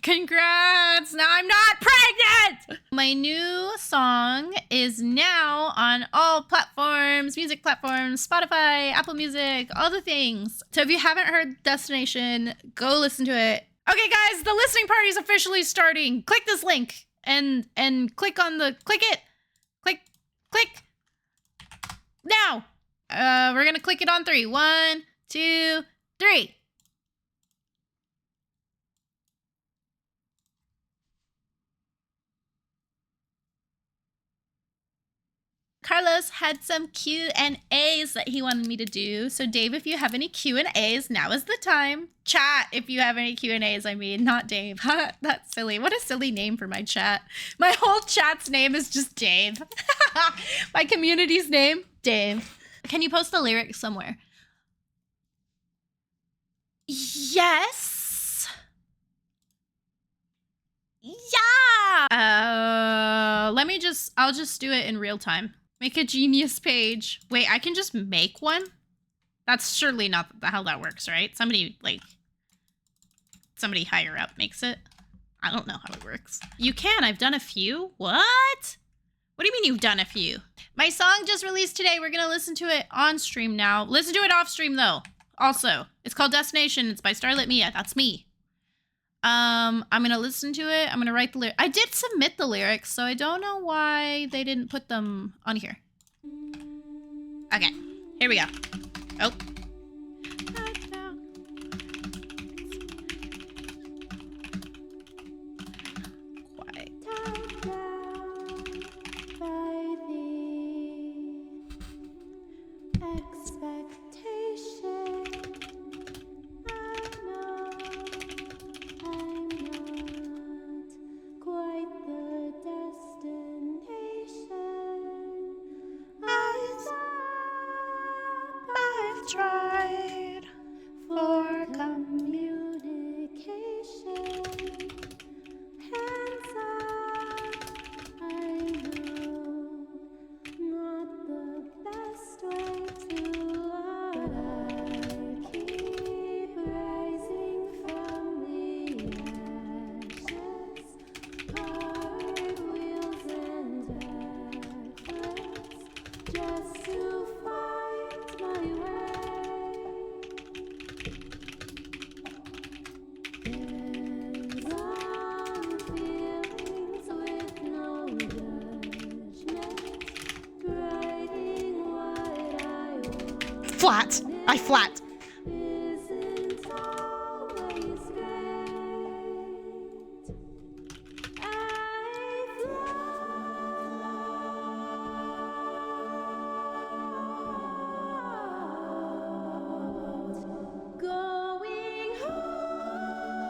Congrats! Now I'm not pregnant! My new song is now on all platforms, music platforms, Spotify, Apple Music, all the things. So if you haven't heard Destination, go listen to it. Okay, guys, the listening party is officially starting. Click this link and click on the, click it. Click. Now. We're gonna click it on 3. 1, 2, 3. Carlos had some Q&As that he wanted me to do. So Dave, if you have any Q&As, now is the time. Chat, if you have any Q&As, I mean, not Dave. That's silly. What a silly name for my chat. My whole chat's name is just Dave. My community's name, Dave. Can you post the lyrics somewhere? Yes. Yeah. I'll just do it in real time. Make a Genius page. Wait, I can just make one? That's surely not how that works, right? Somebody higher up makes it. I don't know how it works. You can. I've done a few. What? What do you mean you've done a few? My song just released today. We're gonna listen to it on stream now. Listen to it off stream though. Also, it's called Destination. It's by Starlit Mia. That's me. I'm gonna listen to it. I'm gonna write the lyrics. I did submit the lyrics, so I don't know why they didn't put them on here. Okay, here we go. Oh. Quiet. Tried for communication. Hands up, I know, not the best way to love. I keep rising from the ashes, cartwheels and backflips, just to find my way. Flat. I flat.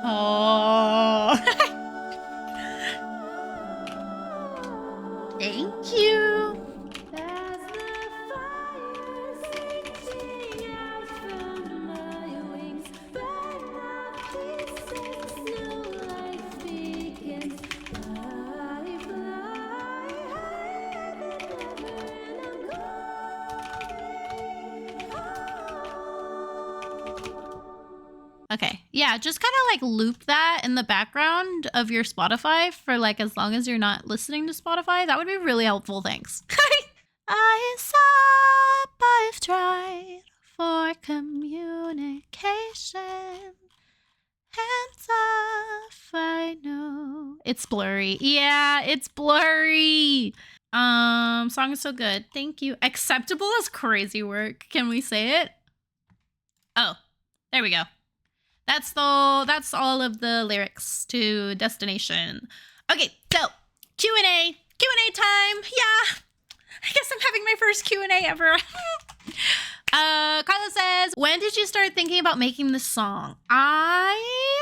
Oh. Thank you. Okay, yeah, just kind of like loop that in the background of your Spotify for like as long as you're not listening to Spotify. That would be really helpful, thanks. Eyes up, I've tried for communication. Hands off, I know. It's blurry. Yeah, it's blurry. Song is so good. Thank you. Acceptable is crazy work. Can we say it? Oh, there we go. That's all of the lyrics to Destination. Okay, so Q&A time. Yeah, I guess I'm having my first Q&A ever. Carla says, when did you start thinking about making this song? I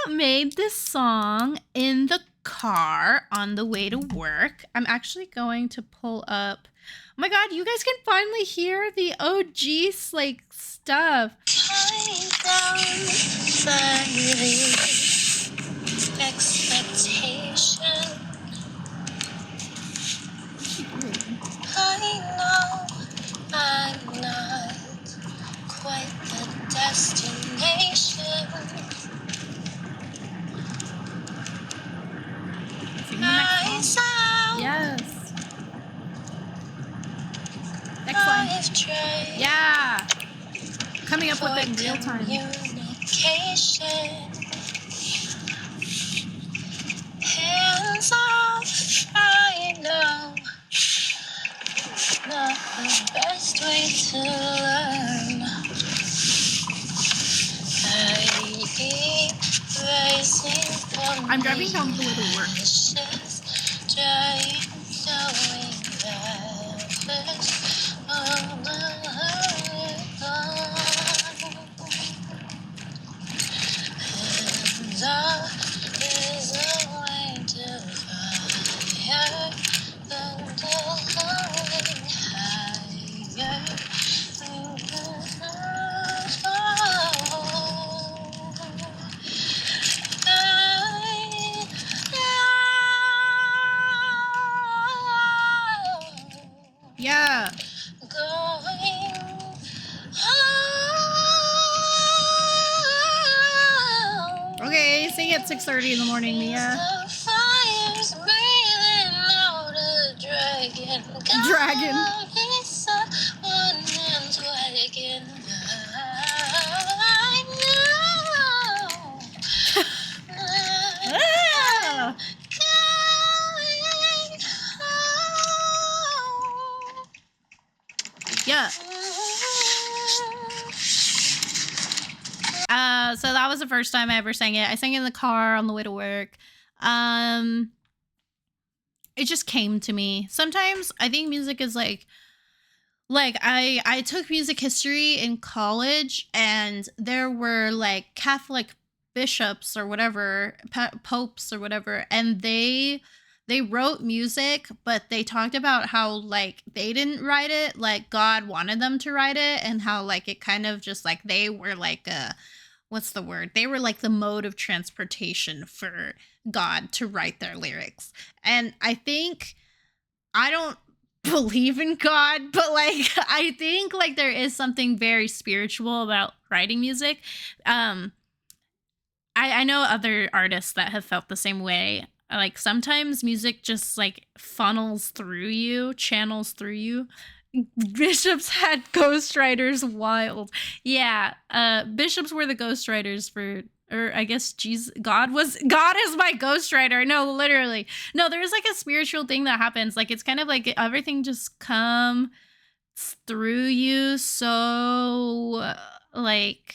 made this song in the car on the way to work. I'm actually going to pull up. Oh my god, you guys can finally hear the OG like stuff. Expectation. I know I'm not quite the destination. Yeah. Coming up with it in real time. Hands off, I know. Not the best way to learn. I keep rising from I'm driving home the way to work. Yeah. Okay, sing at 6:30 in the morning, Mia. Dragon. Ah! Yeah. So that was the first time I ever sang it. I sang it in the car on the way to work. It just came to me. Sometimes I think music is like I took music history in college, and there were like Catholic bishops or whatever, popes or whatever, and they wrote music, but they talked about how like they didn't write it, like God wanted them to write it, and how like it kind of just like they were like what's the word? They were like the mode of transportation for God to write their lyrics. And I think, I don't believe in God, but like I think like there is something very spiritual about writing music. I know other artists that have felt the same way. Like sometimes music just like funnels through you, channels through you. Bishops had ghostwriters. Wild. Yeah. Bishops were the ghostwriters for, or I guess God is my ghostwriter. No, literally. No, there's like a spiritual thing that happens. Like it's kind of like everything just comes through you. So like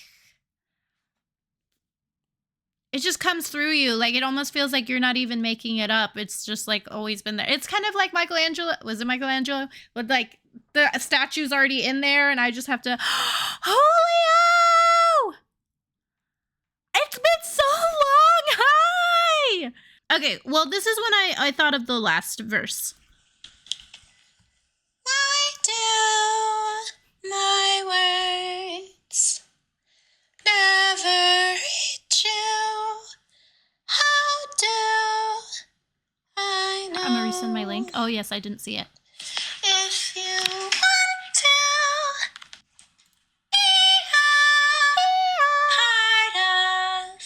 it just comes through you. Like it almost feels like you're not even making it up. It's just like always been there. It's kind of like Michelangelo. Was it Michelangelo? With like the statue's already in there, and I just have to. Julio! It's been so long. Hi. Okay. Well, this is when I thought of the last verse. Why do my words never reach you? How do I know? I'm gonna resend my link. Oh yes, I didn't see it. If you want to be a part of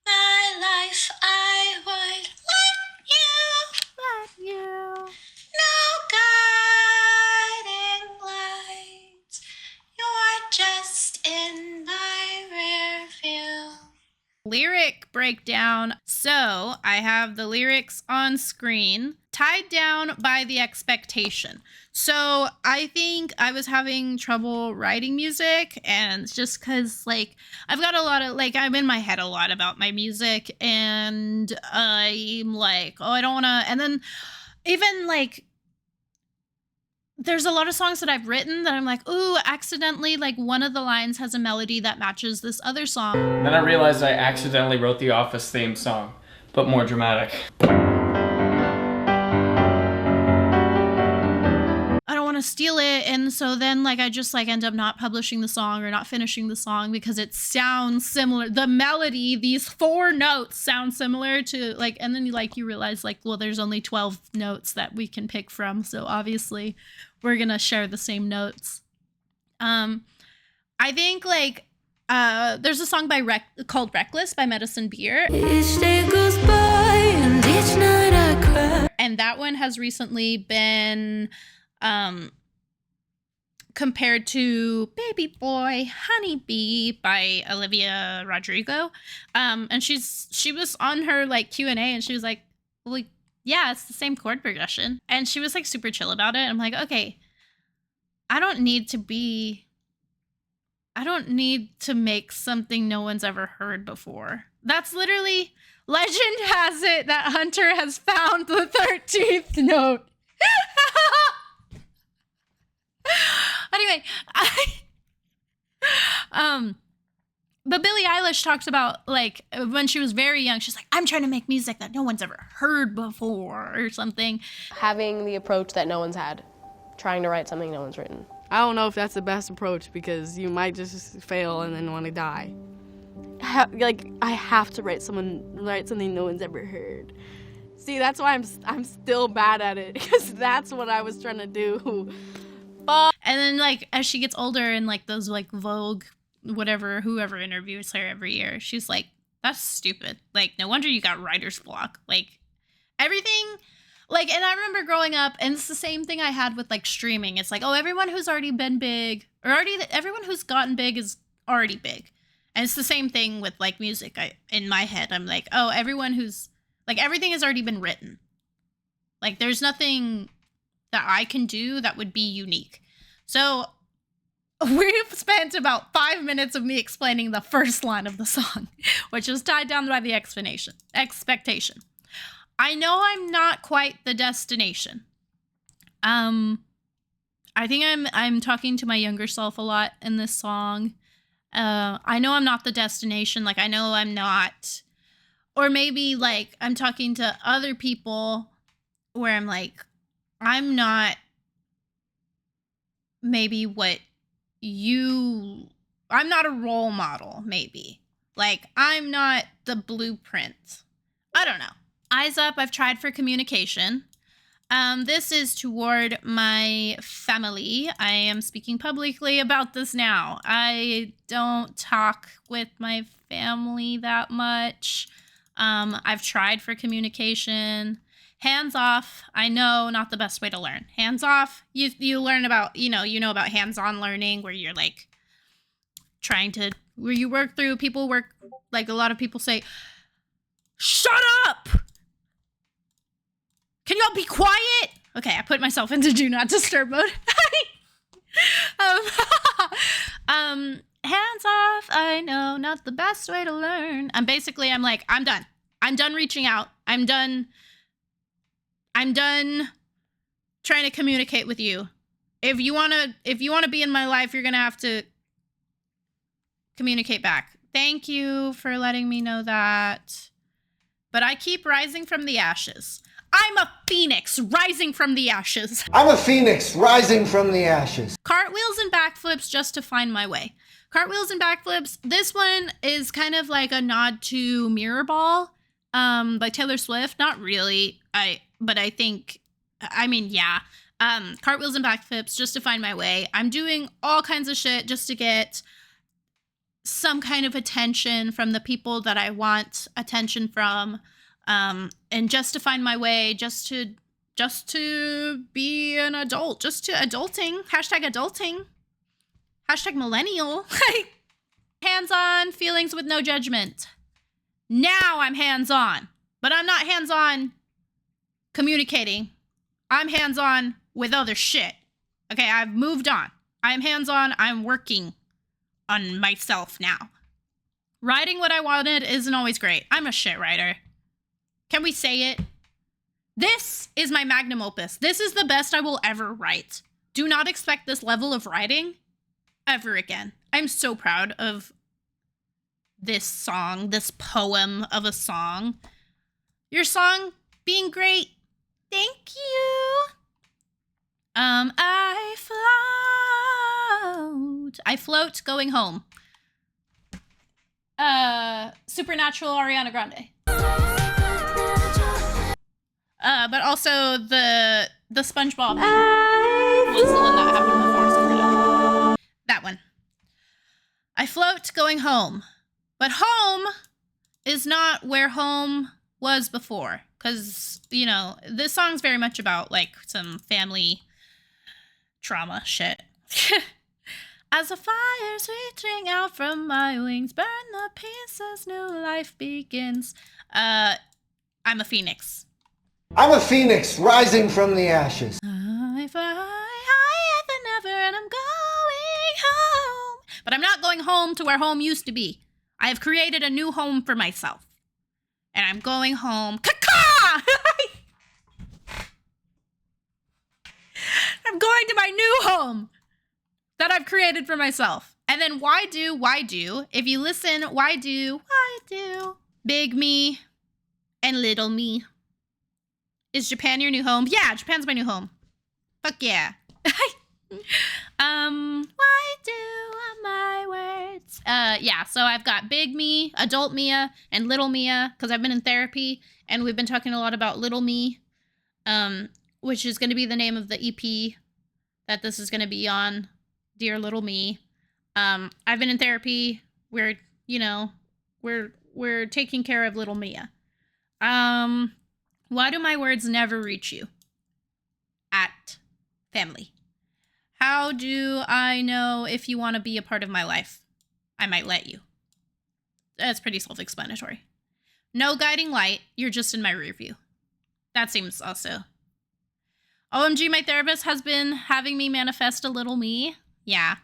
my life, I would let you. No guiding lights, you're just in my rear view. Lyric breakdown. So I have the lyrics on screen, tied down by the expectation. So I think I was having trouble writing music, and just because like I've got a lot of like I'm in my head a lot about my music, and I'm like, oh, I don't want to. And then even like there's a lot of songs that I've written that I'm like, ooh, accidentally, like one of the lines has a melody that matches this other song. Then I realized I accidentally wrote the Office theme song, but more dramatic. I don't want to steal it, and so then like I just like end up not publishing the song or not finishing the song because it sounds similar. The melody, these 4 notes sound similar to like, and then you realize like, well, there's only 12 notes that we can pick from, so obviously we're gonna share the same notes. I think like there's a song called Reckless by Medicine Beer. Each day goes by and each night I cry. And that one has recently been compared to Baby Boy, Honey Bee by Olivia Rodrigo. And she was on her like Q&A and she was like, well, yeah, it's the same chord progression. And she was like super chill about it. I'm like, okay, I don't need to make something no one's ever heard before. That's literally, legend has it that Hunter has found the 13th note. Anyway, but Billie Eilish talks about like when she was very young, she's like, I'm trying to make music that no one's ever heard before or something. Having the approach that no one's had, trying to write something no one's written. I don't know if that's the best approach because you might just fail and then want to die. I have to write something no one's ever heard. See, that's why I'm still bad at it because that's what I was trying to do. And then like as she gets older and like those like Vogue, whoever interviews her every year, she's like, that's stupid. Like, no wonder you got writer's block. Like everything. Like, and I remember growing up, and it's the same thing I had with, like, streaming. It's like, oh, everyone who's already been big, everyone who's gotten big is already big. And it's the same thing with, like, music. In my head, I'm like, oh, everyone who's, like, everything has already been written. Like, there's nothing that I can do that would be unique. So, we've spent about 5 minutes of me explaining the first line of the song, which is tied down by the expectation. I know I'm not quite the destination. I think I'm talking to my younger self a lot in this song. I know I'm not the destination. Like, I know I'm not. Or maybe, like, I'm talking to other people where I'm like, I'm not maybe I'm not a role model, maybe. Like, I'm not the blueprint. I don't know. Eyes Up, I've tried for communication. This is toward my family. I am speaking publicly about this now. I don't talk with my family that much. I've tried for communication. Hands off, I know, not the best way to learn. Hands off, you learn about, you know about hands-on learning where you're like where you work through, like a lot of people say, shut up! Can y'all be quiet? Okay, I put myself into do not disturb mode. Hands off, I know, not the best way to learn. I'm like, I'm done. I'm done reaching out. I'm done trying to communicate with you. If you wanna be in my life, you're gonna have to communicate back. Thank you for letting me know that. But I keep rising from the ashes. I'm a phoenix rising from the ashes. I'm a phoenix rising from the ashes. Cartwheels and backflips just to find my way. Cartwheels and backflips. This one is kind of like a nod to Mirrorball by Taylor Swift. Not really. But I think, yeah. Cartwheels and backflips just to find my way. I'm doing all kinds of shit just to get some kind of attention from the people that I want attention from. And just to find my way, just to be an adult, just to adulting, #adulting, #millennial, hands-on feelings with no judgment. Now I'm hands-on, but I'm not hands-on communicating. I'm hands-on with other shit. Okay, I've moved on. I'm hands-on, I'm working on myself now. Writing what I wanted isn't always great. I'm a shit writer. Can we say it? This is my magnum opus. This is the best I will ever write. Do not expect this level of writing ever again. I'm so proud of this song, this poem of a song. Your song being great. Thank you. I float going home. Supernatural Ariana Grande. But also the SpongeBob was the one that happened before Supernatural. That one. I float going home. But home is not where home was before. Because, this song's very much about, like, some family trauma shit. As a fire's reaching out from my wings, burn the pieces, new life begins. I'm a phoenix. I'm a phoenix rising from the ashes. I fly higher than ever and I'm going home. But I'm not going home to where home used to be. I have created a new home for myself. And I'm going home. Caca! I'm going to my new home that I've created for myself. And then why do? If you listen, why do? Big me and little me. Is Japan your new home? Yeah, Japan's my new home. Fuck yeah. Why do my words? Yeah, so I've got big me, adult Mia, and little Mia, because I've been in therapy, and we've been talking a lot about little me, which is going to be the name of the EP that this is going to be on, Dear Little Me. I've been in therapy. We're taking care of little Mia. Why do my words never reach you? At family. How do I know if you want to be a part of my life? I might let you. That's pretty self-explanatory. No guiding light. You're just in my rear view. That seems also. OMG, my therapist has been having me manifest a little me. Yeah.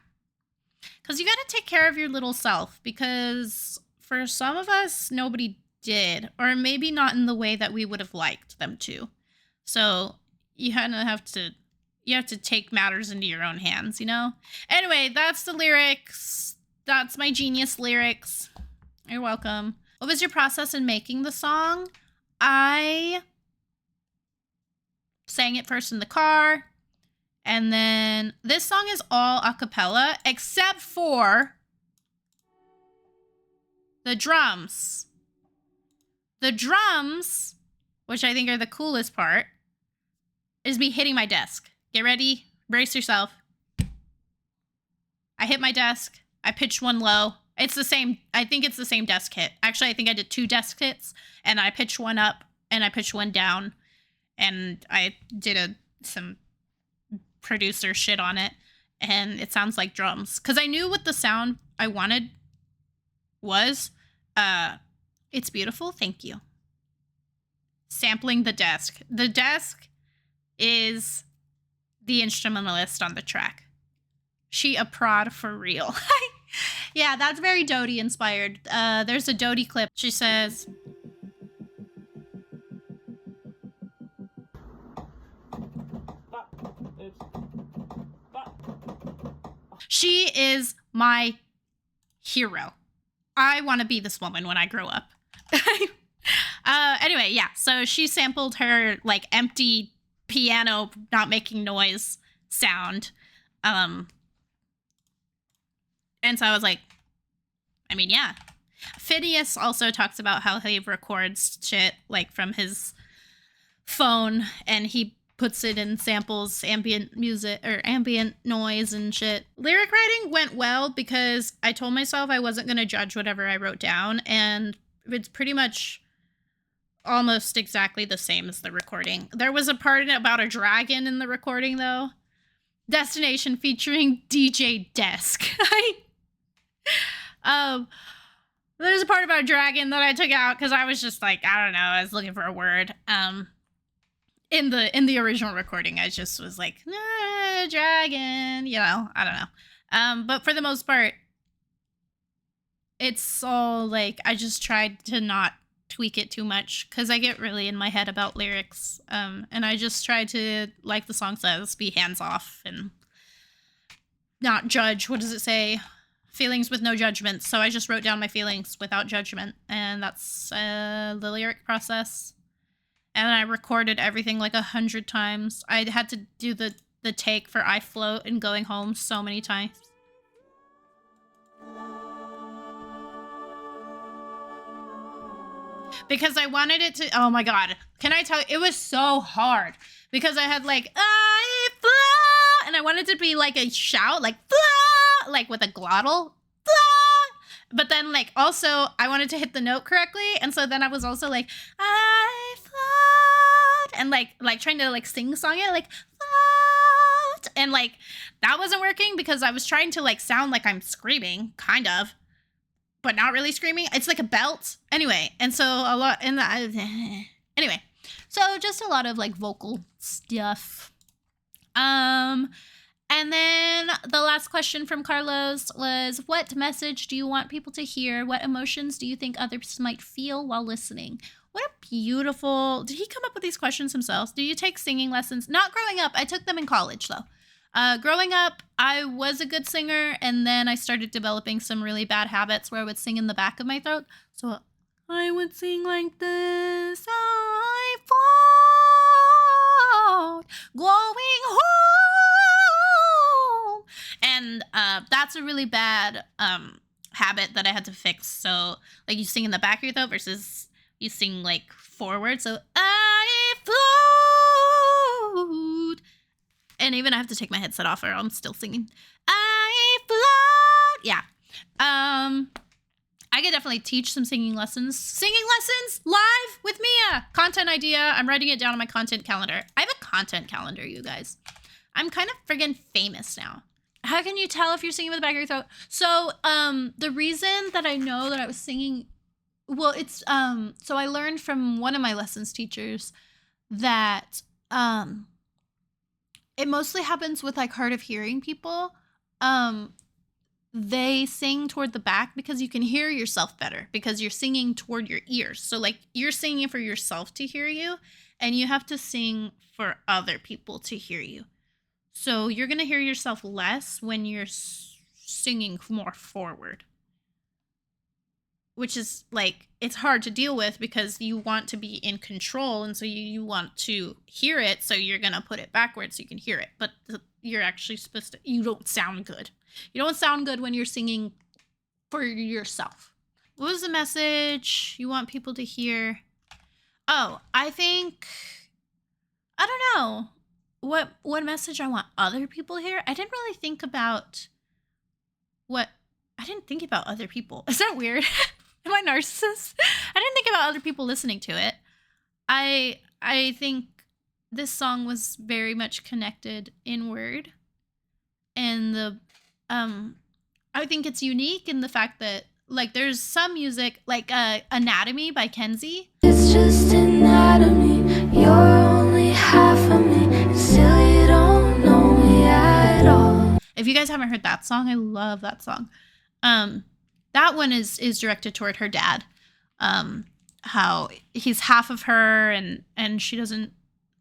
Because you got to take care of your little self. Because for some of us, nobody did. Or maybe not in the way that we would have liked them to. So you kind of have to take matters into your own hands, you know? Anyway, that's the lyrics. That's my genius lyrics. You're welcome. What was your process in making the song? I sang it first in the car. And then this song is all a cappella, except for the drums. The drums, which I think are the coolest part, is me hitting my desk. Get ready. Brace yourself. I hit my desk. I pitched one low. It's the same. I think it's the same desk hit. Actually, I think I did 2 desk hits, and I pitched one up, and I pitched one down, and I did some producer shit on it, and it sounds like drums. Because I knew what the sound I wanted was. It's beautiful. Thank you. Sampling the desk. The desk is the instrumentalist on the track. She a prod for real. Yeah, that's very Dodie inspired. There's a Dodie clip. She says, she is my hero. I want to be this woman when I grow up. Anyway, yeah, so she sampled her like empty piano not making noise sound. And so I was like, I mean, yeah. Phineas also talks about how he records shit like from his phone and he puts it in samples, ambient music or ambient noise and shit. Lyric writing went well because I told myself I wasn't going to judge whatever I wrote down, and it's pretty much almost exactly the same as the recording. There was a part about a dragon in the recording though. Destination featuring DJ Desk. There's a part about a dragon that I took out because I was just like, I don't know, I was looking for a word. In the original recording, I just was like, dragon, you know, I don't know. But for the most part, it's all like, I just tried to not tweak it too much because I get really in my head about lyrics. And I just try to, like the song says, be hands off and not judge. What does it say? Feelings with no judgment. So I just wrote down my feelings without judgment. And that's the lyric process. And I recorded everything like 100 times. I had to do the take for I Float and Going Home so many times. Because I wanted it to, oh my God. Can I tell you, it was so hard. Because I had like, I float, and I wanted it to be like a shout, like, float, like with a glottal, float. But then like also, I wanted to hit the note correctly. And so then I was also like, I float. And like trying to like sing song it, like, float. And like that wasn't working because I was trying to like sound like I'm screaming, kind of, but not really screaming. It's like a belt. Anyway, and so a lot in the anyway. So just a lot of like vocal stuff. And then the last question from Carlos was, what message do you want people to hear? What emotions do you think others might feel while listening? What a beautiful... Did he come up with these questions himself? Do you take singing lessons? Not growing up. I took them in college, though. Growing up, I was a good singer, and then I started developing some really bad habits where I would sing in the back of my throat. So I would sing like this. I float, going home. And that's a really bad habit that I had to fix. So like you sing in the back of your throat versus you sing like forward. So I float. And even I have to take my headset off or I'm still singing. I float. Yeah. I could definitely teach some singing lessons. Singing lessons live with Mia. Content idea. I'm writing it down on my content calendar. I have a content calendar, you guys. I'm kind of friggin' famous now. How can you tell if you're singing with the back of your throat? So, the reason that I know that I was singing, well, it's, so I learned from one of my lessons teachers that, it mostly happens with like hard of hearing people. They sing toward the back because you can hear yourself better because you're singing toward your ears. So like you're singing for yourself to hear you and you have to sing for other people to hear you. So you're going to hear yourself less when you're singing more forward, which is like, it's hard to deal with because you want to be in control. And so you want to hear it. So you're going to put it backwards so you can hear it. But you're actually supposed to, you don't sound good. You don't sound good when you're singing for yourself. What was the message you want people to hear? Oh, I think, I don't know. What message I want other people to hear? I didn't really think about I didn't think about other people. Is that weird? Am I narcissist? I didn't think about other people listening to it. I think this song was very much connected inward. And I think it's unique in the fact that like there's some music like Anatomy by Kenzie. It's just anatomy. You're only half of me. Still you don't know me at all. If you guys haven't heard that song, I love that song. That one is directed toward her dad. How he's half of her and she doesn't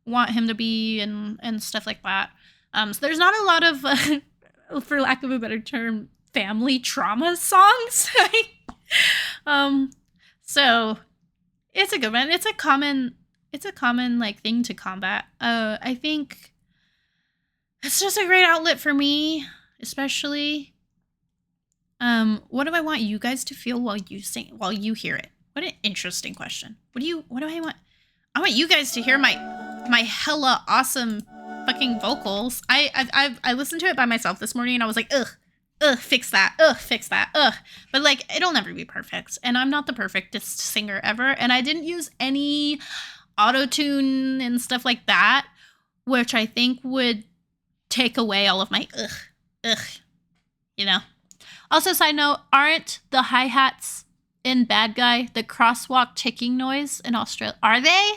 want him to be and stuff like that. So there's not a lot of for lack of a better term, family trauma songs. So it's a good one. It's a common like thing to combat. I think it's just a great outlet for me, especially. What do I want you guys to feel while you sing, while you hear it? What an interesting question. What do I want? I want you guys to hear my hella awesome fucking vocals. I listened to it by myself this morning and I was like, ugh, fix that, ugh. But like, it'll never be perfect. And I'm not the perfectest singer ever. And I didn't use any auto-tune and stuff like that, which I think would take away all of my ugh, you know? Also, side note, aren't the hi-hats in Bad Guy the crosswalk ticking noise in Australia? Are they?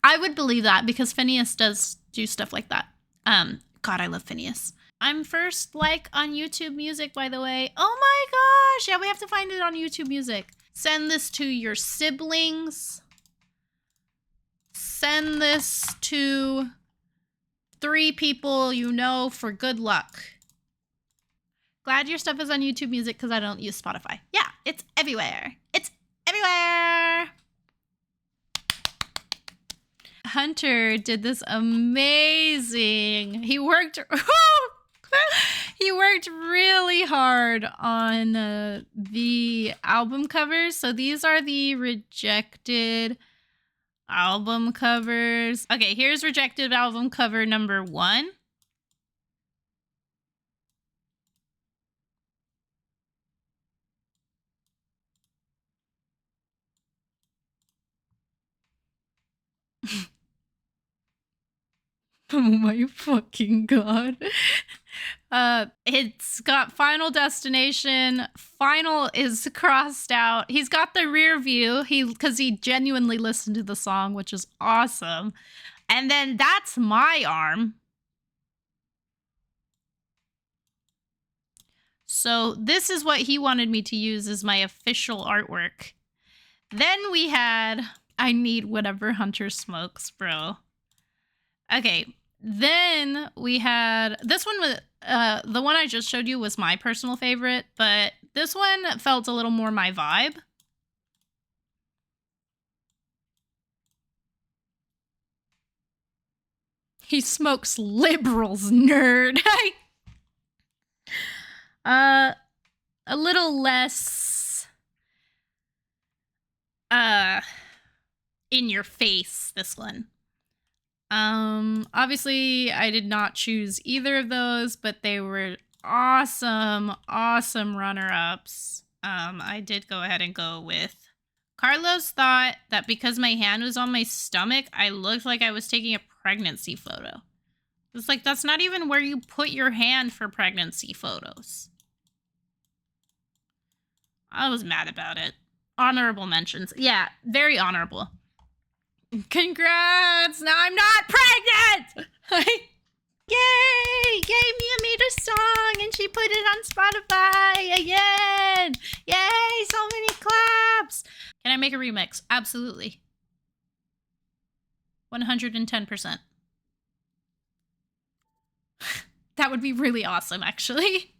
I would believe that because Phineas does do stuff like that. God, I love Phineas. I'm first like on YouTube Music, by the way. Oh my gosh. Yeah, we have to find it on YouTube Music. Send this to your siblings. Send this to 3 people you know for good luck. Glad your stuff is on YouTube Music because I don't use Spotify. Yeah, it's everywhere. It's everywhere. Hunter did this amazing. He worked really hard on the album covers. So these are the rejected album covers. Okay, here's rejected album cover number 1. Oh my fucking god. It's got Final Destination. Final is crossed out. He's got the rear view. Because he genuinely listened to the song, which is awesome. And then That's My Arm. So this is what he wanted me to use as my official artwork. Then we had I Need Whatever Hunter Smokes, bro. Okay, then we had this one was the one I just showed you was my personal favorite, but this one felt a little more my vibe. He smokes liberals, nerd. A little less in your face, this one. Obviously I did not choose either of those, but they were awesome runner-ups. I did go ahead and go with Carlos thought that because my hand was on my stomach, I looked like I was taking a pregnancy photo. It's like, that's not even where you put your hand for pregnancy photos. I was mad about it. Honorable mentions. Yeah, very honorable. Congrats! Now I'm not pregnant! Yay! Yay, Mia made a song and she put it on Spotify again! Yay! So many claps! Can I make a remix? Absolutely. 110%. That would be really awesome, actually.